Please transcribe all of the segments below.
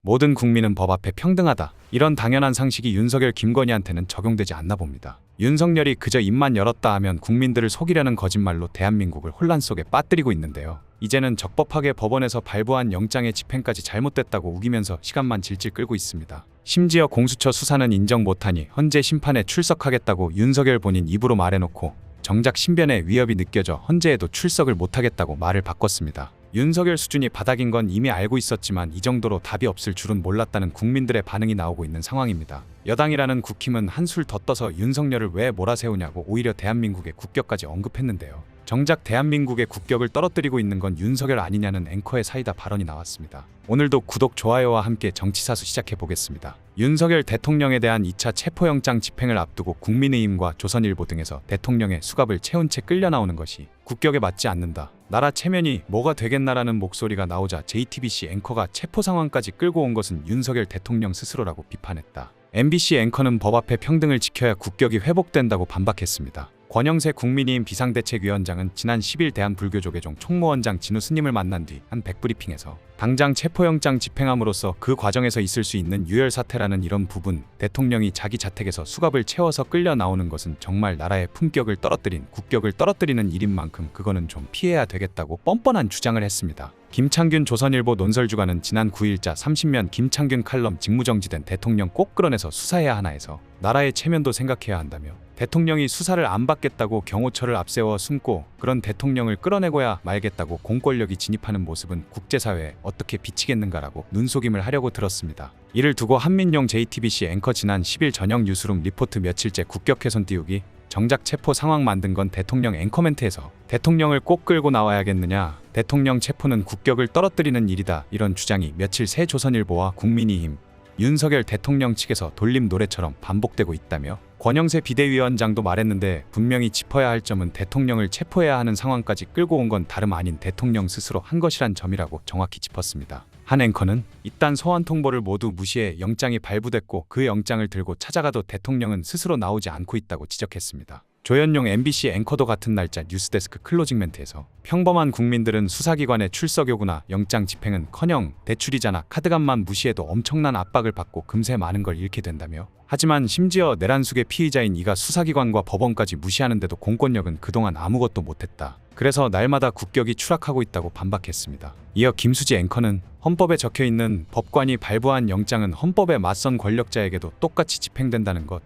모든 국민은 법 앞에 평등하다. 이런 당연한 상식이 윤석열, 김건희한테는 적용되지 않나 봅니다. 윤석열이 그저 입만 열었다 하면 국민들을 속이려는 거짓말로 대한민국을 혼란 속에 빠뜨리고 있는데요. 이제는 적법하게 법원에서 발부한 영장의 집행까지 잘못됐다고 우기면서 시간만 질질 끌고 있습니다. 심지어 공수처 수사는 인정 못하니 헌재 심판에 출석하겠다고 윤석열 본인 입으로 말해놓고 정작 신변에 위협이 느껴져 헌재에도 출석을 못하겠다고 말을 바꿨습니다. 윤석열 수준이 바닥인 건 이미 알고 있었지만 이 정도로 답이 없을 줄은 몰랐다는 국민들의 반응이 나오고 있는 상황입니다. 여당이라는 국힘은 한술 더 떠서 윤석열을 왜 몰아세우냐고 오히려 대한민국의 국격까지 언급했는데요. 정작 대한민국의 국격을 떨어뜨리고 있는 건 윤석열 아니냐는 앵커의 사이다 발언이 나왔습니다. 오늘도 구독, 좋아요와 함께 정치사수 시작해보겠습니다. 윤석열 대통령에 대한 2차 체포영장 집행을 앞두고 국민의힘과 조선일보 등에서 대통령의 수갑을 채운 채 끌려 나오는 것이 국격에 맞지 않는다. 나라 체면이 뭐가 되겠나라는 목소리가 나오자 JTBC 앵커가 체포 상황까지 끌고 온 것은 윤석열 대통령 스스로라고 비판했다. MBC 앵커는 법 앞에 평등을 지켜야 국격이 회복된다고 반박했습니다. 권영세 국민의힘 비상대책위원장은 지난 10일 대한불교조계종 총무원장 진우 스님을 만난 뒤 한 백브리핑에서 당장 체포영장 집행함으로써 그 과정에서 있을 수 있는 유혈사태라는 이런 부분, 대통령이 자기 자택에서 수갑을 채워서 끌려 나오는 것은 정말 나라의 품격을 떨어뜨린, 국격을 떨어뜨리는 일인 만큼 그거는 좀 피해야 되겠다고 뻔뻔한 주장을 했습니다. 김창균 조선일보 논설주간은 지난 9일자 30면 김창균 칼럼 직무정지된 대통령 꼭 끌어내서 수사해야 하나에서 나라의 체면도 생각해야 한다며 대통령이 수사를 안 받겠다고 경호처를 앞세워 숨고 그런 대통령을 끌어내고야 말겠다고 공권력이 진입하는 모습은 국제사회에 어떻게 비치겠는가라고 눈속임을 하려고 들었습니다. 이를 두고 한민용 JTBC 앵커 지난 10일 저녁 뉴스룸 리포트 며칠째 국격 훼손 띄우기 정작 체포 상황 만든 건 대통령 앵커멘트에서 대통령을 꼭 끌고 나와야겠느냐, 대통령 체포는 국격을 떨어뜨리는 일이다, 이런 주장이 며칠 새 조선일보와 국민의힘, 윤석열 대통령 측에서 돌림 노래처럼 반복되고 있다며 권영세 비대위원장도 말했는데 분명히 짚어야 할 점은 대통령을 체포해야 하는 상황까지 끌고 온 건 다름 아닌 대통령 스스로 한 것이란 점이라고 정확히 짚었습니다. 한 앵커는 이딴 소환 통보를 모두 무시해 영장이 발부됐고 그 영장을 들고 찾아가도 대통령은 스스로 나오지 않고 있다고 지적했습니다. 조현용 MBC 앵커도 같은 날짜 뉴스데스크 클로징 멘트에서 평범한 국민들은 수사기관의 출석 요구나 영장 집행은커녕 대출이자나 카드값만 무시해도 엄청난 압박을 받고 금세 많은 걸 잃게 된다며, 하지만 심지어 내란숙의 피의자인 이가 수사기관과 법원까지 무시하는데도 공권력은 그동안 아무것도 못했다. 그래서 날마다 국격이 추락하고 있다고 반박했습니다. 이어 김수지 앵커는 헌법에 적혀있는 법관이 발부한 영장은 헌법에 맞선 권력자에게도 똑같이 집행된다는 것,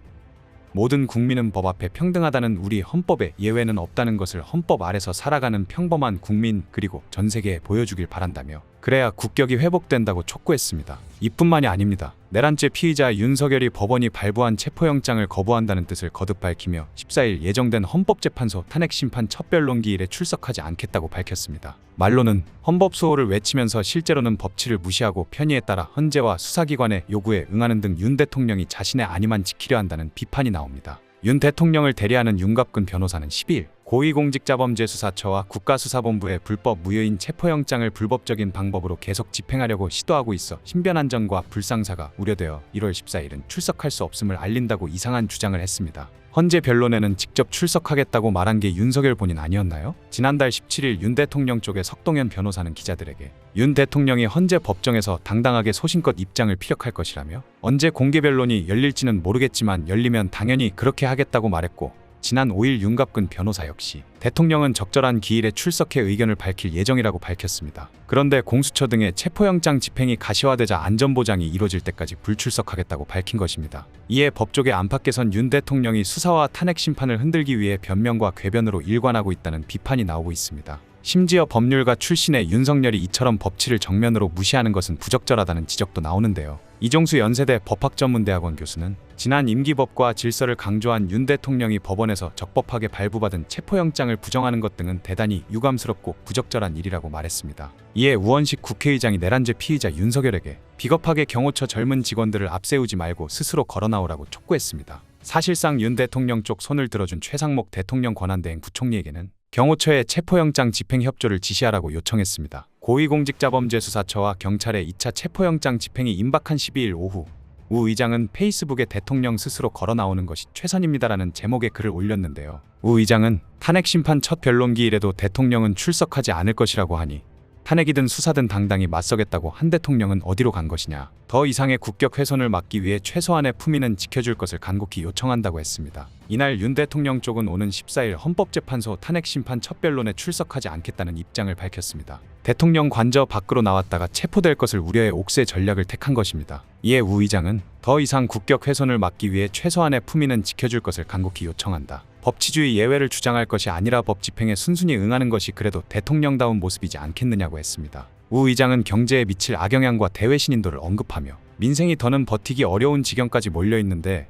모든 국민은 법 앞에 평등하다는 우리 헌법에 예외는 없다는 것을 헌법 아래서 살아가는 평범한 국민 그리고 전 세계에 보여주길 바란다며 그래야 국격이 회복된다고 촉구했습니다. 이뿐만이 아닙니다. 내란죄 피의자 윤석열이 법원이 발부한 체포영장을 거부한다는 뜻을 거듭 밝히며 14일 예정된 헌법재판소 탄핵심판 첫 변론기일에 출석하지 않겠다고 밝혔습니다. 말로는 헌법수호를 외치면서 실제로는 법치를 무시하고 편의에 따라 헌재와 수사기관의 요구에 응하는 등 윤 대통령이 자신의 안위만 지키려 한다는 비판이 나옵니다. 윤 대통령을 대리하는 윤갑근 변호사는 12일 고위공직자범죄수사처와 국가수사본부의 불법 무효인 체포영장을 불법적인 방법으로 계속 집행하려고 시도하고 있어 신변안전과 불상사가 우려되어 1월 14일은 출석할 수 없음을 알린다고 이상한 주장을 했습니다. 헌재 변론에는 직접 출석하겠다고 말한 게 윤석열 본인 아니었나요? 지난달 17일 윤 대통령 쪽의 석동현 변호사는 기자들에게 윤 대통령이 헌재 법정에서 당당하게 소신껏 입장을 피력할 것이라며 언제 공개 변론이 열릴지는 모르겠지만 열리면 당연히 그렇게 하겠다고 말했고, 지난 5일 윤갑근 변호사 역시 대통령은 적절한 기일에 출석해 의견을 밝힐 예정이라고 밝혔습니다. 그런데 공수처 등의 체포영장 집행이 가시화되자 안전보장이 이뤄질 때까지 불출석하겠다고 밝힌 것입니다. 이에 법조계 안팎에선 윤 대통령이 수사와 탄핵 심판을 흔들기 위해 변명과 궤변으로 일관하고 있다는 비판이 나오고 있습니다. 심지어 법률가 출신의 윤석열이 이처럼 법치를 정면으로 무시하는 것은 부적절하다는 지적도 나오는데요. 이종수 연세대 법학전문대학원 교수는 지난 임기법과 질서를 강조한 윤 대통령이 법원에서 적법하게 발부받은 체포영장을 부정하는 것 등은 대단히 유감스럽고 부적절한 일이라고 말했습니다. 이에 우원식 국회의장이 내란죄 피의자 윤석열에게 비겁하게 경호처 젊은 직원들을 앞세우지 말고 스스로 걸어나오라고 촉구했습니다. 사실상 윤 대통령 쪽 손을 들어준 최상목 대통령 권한대행 부총리에게는 경호처의 체포영장 집행 협조를 지시하라고 요청했습니다. 고위공직자범죄수사처와 경찰의 2차 체포영장 집행이 임박한 12일 오후 우 의장은 페이스북에 대통령 스스로 걸어나오는 것이 최선입니다라는 제목의 글을 올렸는데요. 우 의장은 탄핵심판 첫 변론기일에도 대통령은 출석하지 않을 것이라고 하니 탄핵이든 수사든 당당히 맞서겠다고 한 대통령은 어디로 간 것이냐. 더 이상의 국격 훼손을 막기 위해 최소한의 품위는 지켜줄 것을 간곡히 요청한다고 했습니다. 이날 윤 대통령 쪽은 오는 14일 헌법재판소 탄핵심판 첫변론에 출석하지 않겠다는 입장을 밝혔습니다. 대통령 관저 밖으로 나왔다가 체포될 것을 우려해 옥새 전략을 택한 것입니다. 이에 우 의장은 더 이상 국격 훼손을 막기 위해 최소한의 품위는 지켜줄 것을 간곡히 요청한다. 법치주의 예외를 주장할 것이 아니라 법 집행에 순순히 응하는 것이 그래도 대통령다운 모습이지 않겠느냐고 했습니다. 우 의장은 경제에 미칠 악영향과 대외 신인도를 언급하며 민생이 더는 버티기 어려운 지경까지 몰려있는데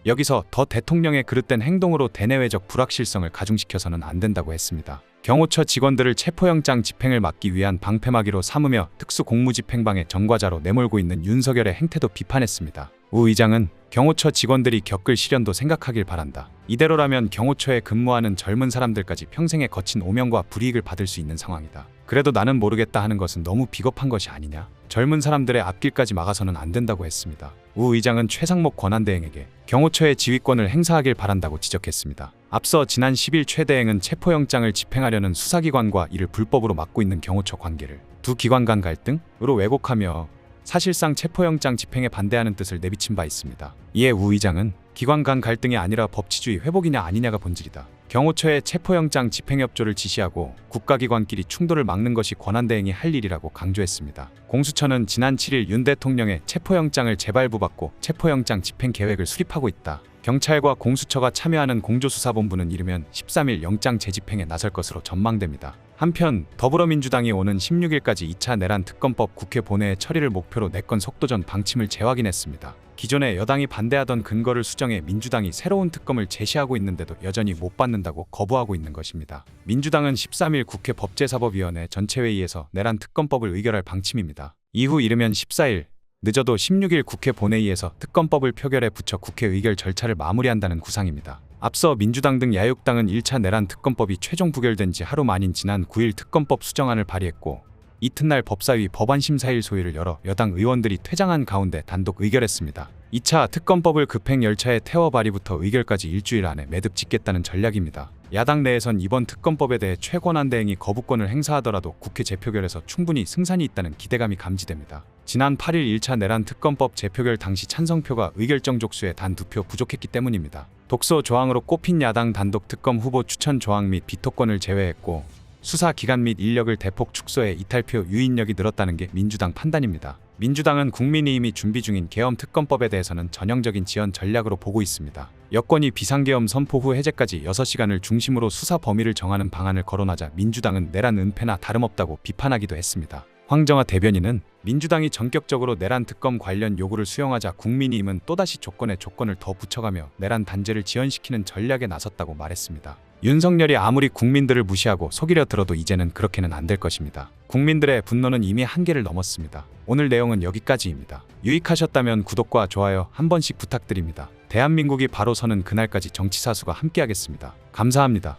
여기서 더 대통령의 그릇된 행동으로 대내외적 불확실성을 가중시켜서는 안 된다고 했습니다. 경호처 직원들을 체포영장 집행을 막기 위한 방패막이로 삼으며 특수공무집행방해 전과자로 내몰고 있는 윤석열의 행태도 비판했습니다. 우 의장은 경호처 직원들이 겪을 시련도 생각하길 바란다. 이대로라면 경호처에 근무하는 젊은 사람들까지 평생의 거친 오명과 불이익을 받을 수 있는 상황이다. 그래도 나는 모르겠다 하는 것은 너무 비겁한 것이 아니냐. 젊은 사람들의 앞길까지 막아서는 안 된다고 했습니다. 우 의장은 최상목 권한대행에게 경호처의 지휘권을 행사하길 바란다고 지적했습니다. 앞서 지난 10일 최 대행은 체포영장을 집행하려는 수사기관과 이를 불법으로 막고 있는 경호처 관계를 두 기관 간 갈등으로 왜곡하며 사실상 체포영장 집행에 반대하는 뜻을 내비친 바 있습니다. 이에 우 의장은 기관 간 갈등이 아니라 법치주의 회복이냐 아니냐가 본질이다. 경호처의 체포영장 집행협조를 지시하고 국가기관끼리 충돌을 막는 것이 권한대행이 할 일이라고 강조했습니다. 공수처는 지난 7일 윤 대통령의 체포영장을 재발부받고 체포영장 집행 계획을 수립하고 있다. 경찰과 공수처가 참여하는 공조수사본부는 이르면 13일 영장 재집행에 나설 것으로 전망됩니다. 한편 더불어민주당이 오는 16일까지 2차 내란 특검법 국회 본회의 처리를 목표로 내건 속도전 방침을 재확인했습니다. 기존에 여당이 반대하던 근거를 수정해 민주당이 새로운 특검을 제시하고 있는데도 여전히 못 받는다고 거부하고 있는 것입니다. 민주당은 13일 국회 법제사법위원회 전체회의에서 내란 특검법을 의결할 방침입니다. 이후 이르면 14일, 늦어도 16일 국회 본회의에서 특검법을 표결해 붙여 국회 의결 절차를 마무리한다는 구상입니다. 앞서 민주당 등 야육당은 1차 내란 특검법이 최종 부결된 지 하루 만인 지난 9일 특검법 수정안을 발의했고 이튿날 법사위 법안심사일 소위를 열어 여당 의원들이 퇴장한 가운데 단독 의결했습니다. 2차 특검법을 급행 열차에 태워 발의부터 의결까지 일주일 안에 매듭 짓겠다는 전략입니다. 야당 내에선 이번 특검법에 대해 최권한대행이 거부권을 행사하더라도 국회 재표결에서 충분히 승산이 있다는 기대감이 감지됩니다. 지난 8일 1차 내란 특검법 재표결 당시 찬성표가 의결정 족수의 단 2표 부족했기 때문입니다. 독소 조항으로 꼽힌 야당 단독 특검 후보 추천 조항 및 비토권을 제외했고 수사 기간 및 인력을 대폭 축소해 이탈표 유인력이 늘었다는 게 민주당 판단입니다. 민주당은 국민의힘이 준비 중인 계엄 특검법에 대해서는 전형적인 지연 전략으로 보고 있습니다. 여권이 비상계엄 선포 후 해제까지 6시간을 중심으로 수사 범위를 정하는 방안을 거론하자 민주당은 내란 은폐나 다름없다고 비판하기도 했습니다. 황정화 대변인은 민주당이 전격적으로 내란 특검 관련 요구를 수용하자 국민의힘은 또다시 조건에 조건을 더 붙여가며 내란 단죄를 지연시키는 전략에 나섰다고 말했습니다. 윤석열이 아무리 국민들을 무시하고 속이려 들어도 이제는 그렇게는 안 될 것입니다. 국민들의 분노는 이미 한계를 넘었습니다. 오늘 내용은 여기까지입니다. 유익하셨다면 구독과 좋아요 한 번씩 부탁드립니다. 대한민국이 바로 서는 그날까지 정치사수가 함께하겠습니다. 감사합니다.